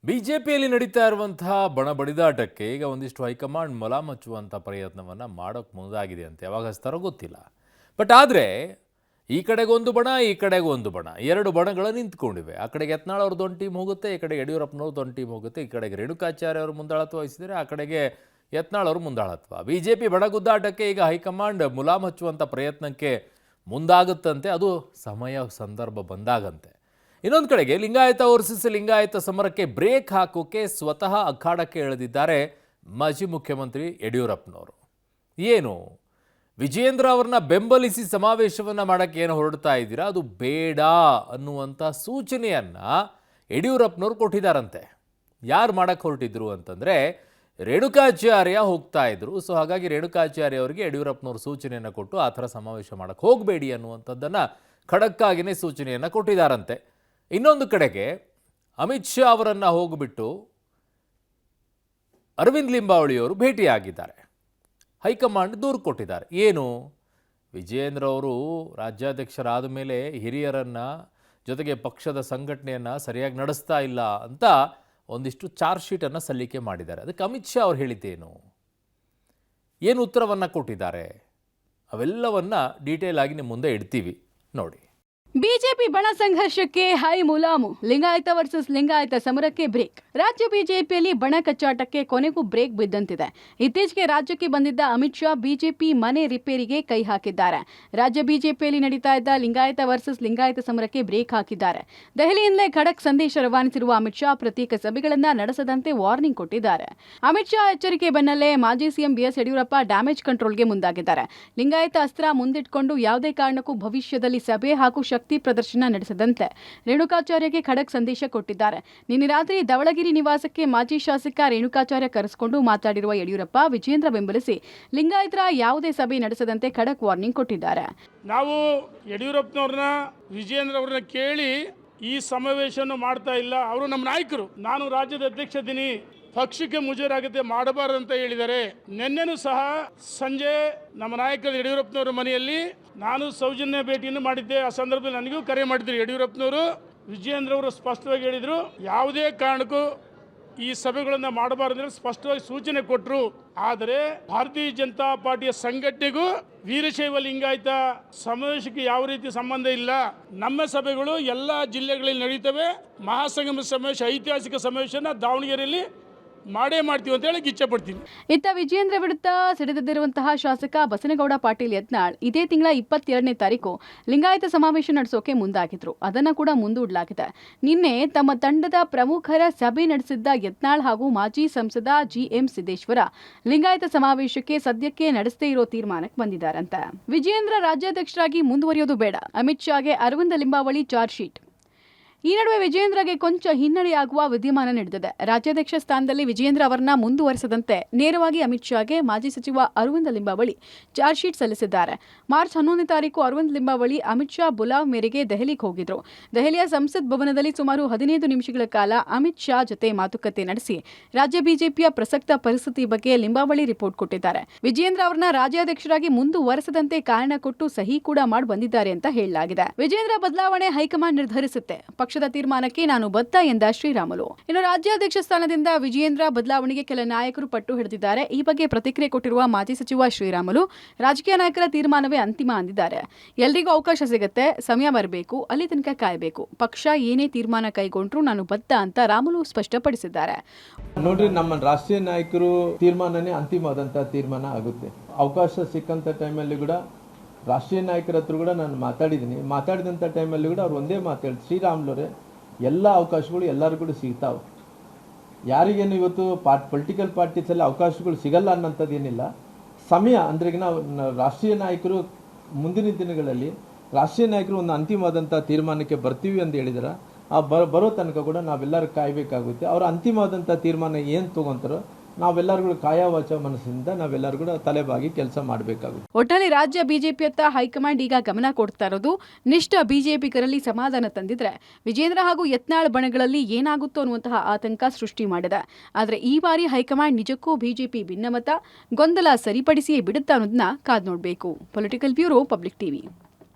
ಬಿಜೆಪಿಯಲ್ಲಿ ನಡೀತಾ ಇರುವಂತಹ ಬಣಬಡಿದಾಟಕ್ಕೆ ಈಗ ಒಂದಿಷ್ಟು ಹೈಕಮಾಂಡ್ ಮಲಾಮಚ್ಚುವಂಥ ಪ್ರಯತ್ನವನ್ನು ಮಾಡೋಕ್ಕೆ ಮುಂದಾಗಿದೆ ಅಂತ ಯಾವಾಗ ಹಚ್ತಾರೋ ಗೊತ್ತಿಲ್ಲ. ಬಟ್ ಆದರೆ ಈ ಕಡೆಗೊಂದು ಬಣ, ಈ ಕಡೆಗೊಂದು ಬಣ, ಎರಡು ಬಣಗಳು ನಿಂತ್ಕೊಂಡಿವೆ. ಆ ಕಡೆಗೆ ಯತ್ನಾಳ್ ಅವ್ರದ್ದು ಒಂದು ಟೀಮ್ ಹೋಗುತ್ತೆ, ಈ ಕಡೆಗೆ ಯಡಿಯೂರಪ್ಪನವ್ರದ್ದು ಒಂದು ಟೀಮ್ ಹೋಗುತ್ತೆ. ಈ ಕಡೆಗೆ ರೇಣುಕಾಚಾರ್ಯ ಅವರು ಮುಂದಾಳತ್ವ ವಹಿಸಿದರೆ, ಆ ಕಡೆಗೆ ಯತ್ನಾಳ್ ಅವರು ಮುಂದಾಳತ್ವ. ಬಿಜೆಪಿ ಬಣಗುದ್ದಾಟಕ್ಕೆ ಈಗ ಹೈಕಮಾಂಡ್ ಮುಲಾಮಚ್ಚುವಂಥ ಪ್ರಯತ್ನಕ್ಕೆ ಮುಂದಾಗುತ್ತಂತೆ. ಅದು ಸಮಯ ಸಂದರ್ಭ ಬಂದಾಗಂತೆ. ಇನ್ನೊಂದು ಕಡೆಗೆ ಲಿಂಗಾಯತ ವರ್ಸಸ್ ಲಿಂಗಾಯತ ಸಮರಕ್ಕೆ ಬ್ರೇಕ್ ಹಾಕೋಕೆ ಸ್ವತಃ ಅಖಾಡಕ್ಕೆ ಇಳಿದಿದ್ದಾರೆ ಮಾಜಿ ಮುಖ್ಯಮಂತ್ರಿ ಯಡಿಯೂರಪ್ಪನವರು. ಏನು ವಿಜಯೇಂದ್ರ ಅವ್ರನ್ನ ಬೆಂಬಲಿಸಿ ಸಮಾವೇಶವನ್ನು ಮಾಡೋಕ್ಕೆ ಏನು ಹೊರಡ್ತಾ ಇದ್ದೀರಾ, ಅದು ಬೇಡ ಅನ್ನುವಂಥ ಸೂಚನೆಯನ್ನು ಯಡಿಯೂರಪ್ಪನವ್ರು ಕೊಟ್ಟಿದ್ದಾರಂತೆ. ಯಾರು ಮಾಡೋಕ್ಕೆ ಹೊರಟಿದ್ರು ಅಂತಂದರೆ ರೇಣುಕಾಚಾರ್ಯ ಹೋಗ್ತಾ ಇದ್ರು. ಸೊ ಹಾಗಾಗಿ ರೇಣುಕಾಚಾರ್ಯ ಅವರಿಗೆ ಯಡಿಯೂರಪ್ಪನವ್ರು ಸೂಚನೆಯನ್ನು ಕೊಟ್ಟು ಆ ಥರ ಸಮಾವೇಶ ಮಾಡೋಕ್ಕೆ ಹೋಗಬೇಡಿ ಅನ್ನುವಂಥದ್ದನ್ನು ಖಡಕ್ಕಾಗಿಯೇ ಸೂಚನೆಯನ್ನು ಕೊಟ್ಟಿದ್ದಾರಂತೆ. ಇನ್ನೊಂದು ಕಡೆಗೆ ಅಮಿತ್ ಶಾ ಅವರನ್ನು ಹೋಗಿಬಿಟ್ಟು ಅರವಿಂದ್ ಲಿಂಬಾವಳಿಯವರು ಭೇಟಿಯಾಗಿದ್ದಾರೆ. ಹೈಕಮಾಂಡ್ ದೂರು ಕೊಟ್ಟಿದ್ದಾರೆ. ಏನು, ವಿಜಯೇಂದ್ರ ಅವರು ರಾಜ್ಯಾಧ್ಯಕ್ಷರಾದ ಮೇಲೆ ಹಿರಿಯರನ್ನು ಜೊತೆಗೆ ಪಕ್ಷದ ಸಂಘಟನೆಯನ್ನು ಸರಿಯಾಗಿ ನಡೆಸ್ತಾ ಇಲ್ಲ ಅಂತ ಒಂದಿಷ್ಟು ಚಾರ್ಜ್ ಶೀಟನ್ನು ಸಲ್ಲಿಕೆ ಮಾಡಿದ್ದಾರೆ. ಅದಕ್ಕೆ ಅಮಿತ್ ಶಾ ಅವರು ಹೇಳಿದ್ದೇನು, ಏನು ಉತ್ತರವನ್ನು ಕೊಟ್ಟಿದ್ದಾರೆ, ಅವೆಲ್ಲವನ್ನು ಡೀಟೇಲ್ ಆಗಿ ನಿಮ್ಮ ಮುಂದೆ ಇಡ್ತೀವಿ ನೋಡಿ. ಬಿಜೆಪಿ ಬಣ ಸಂಘರ್ಷಕ್ಕೆ ಹೈ ಮುಲಾಮು, ಲಿಂಗಾಯತ ವರ್ಸಸ್ ಲಿಂಗಾಯತ ಸಮರಕ್ಕೆ ಬ್ರೇಕ್. ರಾಜ್ಯ ಬಿಜೆಪಿಯಲ್ಲಿ ಬಣ ಕಚ್ಚಾಟಕ್ಕೆ ಕೊನೆಗೂ ಬ್ರೇಕ್ ಬಿದ್ದಂತಿದೆ. ಇತ್ತೀಚೆಗೆ ರಾಜ್ಯಕ್ಕೆ ಬಂದಿದ್ದ ಅಮಿತ್ ಶಾ ಬಿಜೆಪಿ ಮನೆ ರಿಪೇರಿಗೆ ಕೈ ಹಾಕಿದ್ದಾರೆ. ರಾಜ್ಯ ಬಿಜೆಪಿಯಲ್ಲಿ ನಡೀತಾ ಇದ್ದ ಲಿಂಗಾಯತ ವರ್ಸಸ್ ಲಿಂಗಾಯತ ಸಮರಕ್ಕೆ ಬ್ರೇಕ್ ಹಾಕಿದ್ದಾರೆ. ದೆಹಲಿಯಿಂದಲೇ ಖಡಕ್ ಸಂದೇಶ ರವಾನಿಸಿರುವ ಅಮಿತ್ ಶಾ ಪ್ರತ್ಯೇಕ ಸಭೆಗಳನ್ನ ನಡೆಸದಂತೆ ವಾರ್ನಿಂಗ್ ಕೊಟ್ಟಿದ್ದಾರೆ. ಅಮಿತ್ ಶಾ ಎಚ್ಚರಿಕೆ ಬೆನ್ನಲ್ಲೇ ಮಾಜಿ ಸಿಎಂ ಬಿಎಸ್ ಯಡಿಯೂರಪ್ಪ ಡ್ಯಾಮೇಜ್ ಕಂಟ್ರೋಲ್ಗೆ ಮುಂದಾಗಿದ್ದಾರೆ. ಲಿಂಗಾಯತ ಅಸ್ತ್ರ ಮುಂದಿಟ್ಕೊಂಡು ಯಾವುದೇ ಕಾರಣಕ್ಕೂ ಭವಿಷ್ಯದಲ್ಲಿ ಸಭೆ ಹಾಗೂ ಶಕ್ತಿ ಪ್ರದರ್ಶನ ನಡೆಸದಂತೆ ರೇಣುಕಾಚಾರ್ಯಗೆ ಖಡಕ್ ಸಂದೇಶ ಕೊಟ್ಟಿದ್ದಾರೆ. ನಿನ್ನೆ ರಾತ್ರಿ ಧವಳಗಿರಿ ನಿವಾಸಕ್ಕೆ ಮಾಜಿ ಶಾಸಕ ರೇಣುಕಾಚಾರ್ಯ ಕರೆಸಿಕೊಂಡು ಮಾತಾಡಿರುವ ಯಡಿಯೂರಪ್ಪ ವಿಜಯೇಂದ್ರ ಬೆಂಬಲಿಸಿ ಲಿಂಗಾಯತರ ಯಾವುದೇ ಸಭೆ ನಡೆಸದಂತೆ ಖಡಕ್ ವಾರ್ನಿಂಗ್ ಕೊಟ್ಟಿದ್ದಾರೆ. ನಾವು ಯಡಿಯೂರಪ್ಪನವ್ರನ್ನ ವಿಜಯೇಂದ್ರ ಅವ್ರನ್ನ ಕೇಳಿ ಈ ಸಮಾವೇಶವನ್ನು ಮಾಡ್ತಾ ಇಲ್ಲ. ಅವರು ನಮ್ಮ ನಾಯಕರು. ನಾನು ರಾಜ್ಯದ ಅಧ್ಯಕ್ಷ ದಿನಿ, ಪಕ್ಷಕ್ಕೆ ಮುಜುಗರಾಗತೆ ಮಾಡಬಾರದಂತ ಹೇಳಿದ್ದಾರೆ. ನಿನ್ನೆನೂ ಸಹ ಸಂಜೆ ನಮ್ಮ ನಾಯಕರು ಯಡಿಯೂರಪ್ಪನವರ ಮನೆಯಲ್ಲಿ ನಾನು ಸೌಜನ್ಯ ಭೇಟಿಯನ್ನು ಮಾಡಿದ್ದೆ. ಆ ಸಂದರ್ಭದಲ್ಲಿ ನನಗೂ ಕರೆ ಮಾಡಿದ್ರು ಯಡಿಯೂರಪ್ಪನವರು. ವಿಜಯೇಂದ್ರ ಅವರು ಸ್ಪಷ್ಟವಾಗಿ ಹೇಳಿದರು, ಯಾವುದೇ ಕಾರಣಕ್ಕೂ ಈ ಸಭೆಗಳನ್ನು ಮಾಡಬಾರದು ಸ್ಪಷ್ಟವಾಗಿ ಸೂಚನೆ ಕೊಟ್ಟರು. ಆದರೆ ಭಾರತೀಯ ಜನತಾ ಪಾರ್ಟಿಯ ಸಂಘಟನೆಗೂ ವೀರಶೈವ ಲಿಂಗಾಯತ ಸಮಾವೇಶಕ್ಕೆ ಯಾವ ರೀತಿ ಸಂಬಂಧ ಇಲ್ಲ. ನಮ್ಮ ಸಭೆಗಳು ಎಲ್ಲ ಜಿಲ್ಲೆಗಳಲ್ಲಿ ನಡೀತವೆ. ಮಹಾಸಂಗಮ ಸಮಾವೇಶ, ಐತಿಹಾಸಿಕ ಸಮಾವೇಶನ ದಾವಣಗೆರೆಯಲ್ಲಿ ಮಾಡೇ ಮಾಡ್ತೀವಿ ಅಂತ ಹೇಳಿ ಇಚ್ಛೆ ಪಡ್ತೀನಿ. ಇತ್ತ ವಿಜಯೇಂದ್ರ ವಿರುದ್ಧ ಸಿಡಿದಿರುವಂತಹ ಶಾಸಕ ಬಸನಗೌಡ ಪಾಟೀಲ್ ಯತ್ನಾಳ್ ಇದೇ ತಿಂಗಳ 22ನೇ ತಾರೀಕು ಲಿಂಗಾಯತ ಸಮಾವೇಶ ನಡೆಸೋಕೆ ಮುಂದಾಗಿದ್ರು. ಅದನ್ನು ಕೂಡ ಮುಂದೂಡಲಾಗಿದೆ. ನಿನ್ನೆ ತಮ್ಮ ತಂಡದ ಪ್ರಮುಖರ ಸಭೆ ನಡೆಸಿದ್ದ ಯತ್ನಾಳ್ ಹಾಗೂ ಮಾಜಿ ಸಂಸದ ಜಿಎಂ ಸಿದ್ದೇಶ್ವರ ಲಿಂಗಾಯತ ಸಮಾವೇಶಕ್ಕೆ ಸದ್ಯಕ್ಕೆ ನಡೆಸದೇ ಇರೋ ತೀರ್ಮಾನಕ್ಕೆ ಬಂದಿದ್ದಾರಂತೆ. ವಿಜಯೇಂದ್ರ ರಾಜ್ಯಾಧ್ಯಕ್ಷರಾಗಿ ಮುಂದುವರಿಯೋದು ಬೇಡ, ಅಮಿತ್ ಶಾಗೆ ಅರವಿಂದ ಲಿಂಬಾವಳಿ ಚಾರ್ಜ್ ಶೀಟ್. ಈ ನಡುವೆ ವಿಜಯೇಂದ್ರಗೆ ಕೊಂಚ ಹಿನ್ನಡೆಯಾಗುವ ವಿದ್ಯಮಾನ ನಡೆದಿದೆ. ರಾಜ್ಯಾಧ್ಯಕ್ಷ ಸ್ಥಾನದಲ್ಲಿ ವಿಜಯೇಂದ್ರ ಅವರನ್ನ ಮುಂದುವರಿಸದಂತೆ ನೇರವಾಗಿ ಅಮಿತ್ ಶಾಗೆ ಮಾಜಿ ಸಚಿವ ಅರವಿಂದ ಲಿಂಬಾವಳಿ ಚಾರ್ಜ್ ಶೀಟ್ ಸಲ್ಲಿಸಿದ್ದಾರೆ. ಮಾರ್ಚ್ 11ನೇ ತಾರೀಕು ಅರವಿಂದ ಲಿಂಬಾವಳಿ ಅಮಿತ್ ಶಾ ಬುಲಾವ್ ಮೇರೆಗೆ ದೆಹಲಿಗೆ ಹೋಗಿದ್ರು. ದೆಹಲಿಯ ಸಂಸತ್ ಭವನದಲ್ಲಿ ಸುಮಾರು 15 ನಿಮಿಷಗಳ ಕಾಲ ಅಮಿತ್ ಶಾ ಜೊತೆ ಮಾತುಕತೆ ನಡೆಸಿ ರಾಜ್ಯ ಬಿಜೆಪಿಯ ಪ್ರಸಕ್ತ ಪರಿಸ್ಥಿತಿ ಬಗ್ಗೆ ಲಿಂಬಾವಳಿ ರಿಪೋರ್ಟ್ ಕೊಟ್ಟಿದ್ದಾರೆ. ವಿಜಯೇಂದ್ರ ಅವರನ್ನ ರಾಜ್ಯಾಧ್ಯಕ್ಷರಾಗಿ ಮುಂದುವರೆಸದಂತೆ ಕಾರಣ ಕೊಟ್ಟು ಸಹಿ ಕೂಡ ಮಾಡಿ ಬಂದಿದ್ದಾರೆ ಅಂತ ಹೇಳಲಾಗಿದೆ. ವಿಜಯೇಂದ್ರ ಬದಲಾವಣೆ ಹೈಕಮಾಂಡ್ ನಿರ್ಧರಿಸುತ್ತೆ, ಪಕ್ಷದ ತೀರ್ಮಾನಕ್ಕೆ ನಾನು ಬದ್ಧ ಎಂದ ಶ್ರೀರಾಮುಲು. ಇನ್ನು ರಾಜ್ಯಾಧ್ಯಕ್ಷ ಸ್ಥಾನದಿಂದ ವಿಜಯೇಂದ್ರ ಬದಲಾವಣೆಗೆ ಕೆಲ ನಾಯಕರು ಪಟ್ಟು ಹಿಡಿದಿದ್ದಾರೆ. ಈ ಬಗ್ಗೆ ಪ್ರತಿಕ್ರಿಯೆ ಕೊಟ್ಟಿರುವ ಮಾಜಿ ಸಚಿವ ಶ್ರೀರಾಮುಲು, ರಾಜಕೀಯ ನಾಯಕರ ತೀರ್ಮಾನವೇ ಅಂತಿಮ ಅಂದಿದ್ದಾರೆ. ಎಲ್ರಿಗೂ ಅವಕಾಶ ಸಿಗುತ್ತೆ, ಸಮಯ ಬರಬೇಕು, ಅಲ್ಲಿ ತನಕ ಕಾಯಬೇಕು. ಪಕ್ಷ ಏನೇ ತೀರ್ಮಾನ ಕೈಗೊಂಡ್ರು ನಾನು ಬದ್ಧ ಅಂತ ರಾಮುಲು ಸ್ಪಷ್ಟಪಡಿಸಿದ್ದಾರೆ. ನೋಡ್ರಿ, ನಮ್ಮ ರಾಷ್ಟ್ರೀಯ ನಾಯಕರು ತೀರ್ಮಾನನೇ ಅಂತಿಮವಾದಂಥ ತೀರ್ಮಾನ ಆಗುತ್ತೆ. ಅವಕಾಶ ಸಿಕ್ಕಂಥ ಟೈಮಲ್ಲಿ ಕೂಡ ರಾಷ್ಟ್ರೀಯ ನಾಯಕರ ಹತ್ರ ಕೂಡ ನಾನು ಮಾತಾಡಿದಂಥ ಟೈಮಲ್ಲಿ ಕೂಡ ಅವ್ರು ಒಂದೇ ಮಾತಾಡಿ, ಶ್ರೀರಾಮುಲುರೇ, ಎಲ್ಲ ಅವಕಾಶಗಳು ಎಲ್ಲರಿಗೂ ಕೂಡ ಸಿಗ್ತಾವೆ. ಯಾರಿಗೇನು ಇವತ್ತು ಪೊಲಿಟಿಕಲ್ ಪಾರ್ಟೀಸಲ್ಲಿ ಅವಕಾಶಗಳು ಸಿಗಲ್ಲ ಅನ್ನೋಂಥದ್ದು ಏನಿಲ್ಲ. ಸಮಯ ಅಂದ್ರೆ ನಾವು ರಾಷ್ಟ್ರೀಯ ನಾಯಕರು ಮುಂದಿನ ದಿನಗಳಲ್ಲಿ ರಾಷ್ಟ್ರೀಯ ನಾಯಕರು ಒಂದು ಅಂತಿಮವಾದಂಥ ತೀರ್ಮಾನಕ್ಕೆ ಬರ್ತೀವಿ ಅಂತ ಹೇಳಿದಾರೆ. ಆ ಬರೋ ತನಕ ಕೂಡ ನಾವೆಲ್ಲರೂ ಕಾಯಬೇಕಾಗುತ್ತೆ. ಅವರ ಅಂತಿಮವಾದಂಥ ತೀರ್ಮಾನ ಏನು ತೊಗೊಂತಾರೋ ನಾವೆಲ್ಲರೂ ಕಾಯವಾಚ ಮನಸ್ಸಿಂದ ನಾವೆಲ್ಲರೂ ಕೂಡ ತಲೆಬಾಗಿ ಕೆಲಸ ಮಾಡಬೇಕಾಗುತ್ತೆ. ಒಟ್ಟಲ್ಲಿ ರಾಜ್ಯ ಬಿಜೆಪಿಯತ್ತ ಹೈಕಮಾಂಡ್ ಈಗ ಗಮನ ಕೊಡ್ತಾ ಇರೋದು ನಿಷ್ಠ ಬಿಜೆಪಿಗರಲ್ಲಿ ಸಮಾಧಾನ ತಂದಿದ್ರೆ ವಿಜಯೇಂದ್ರ ಹಾಗೂ ಯತ್ನಾಳ್ ಬಣಗಳಲ್ಲಿ ಏನಾಗುತ್ತೋ ಅನ್ನುವಂತಹ ಆತಂಕ ಸೃಷ್ಟಿ ಮಾಡಿದೆ. ಆದರೆ ಈ ಬಾರಿ ಹೈಕಮಾಂಡ್ ನಿಜಕ್ಕೂ ಬಿಜೆಪಿ ಭಿನ್ನಮತ ಗೊಂದಲ ಸರಿಪಡಿಸಿಯೇ ಬಿಡುತ್ತಾ ಅನ್ನೋದನ್ನ ಕಾದ್ ನೋಡಬೇಕು. Political bureau, public TV.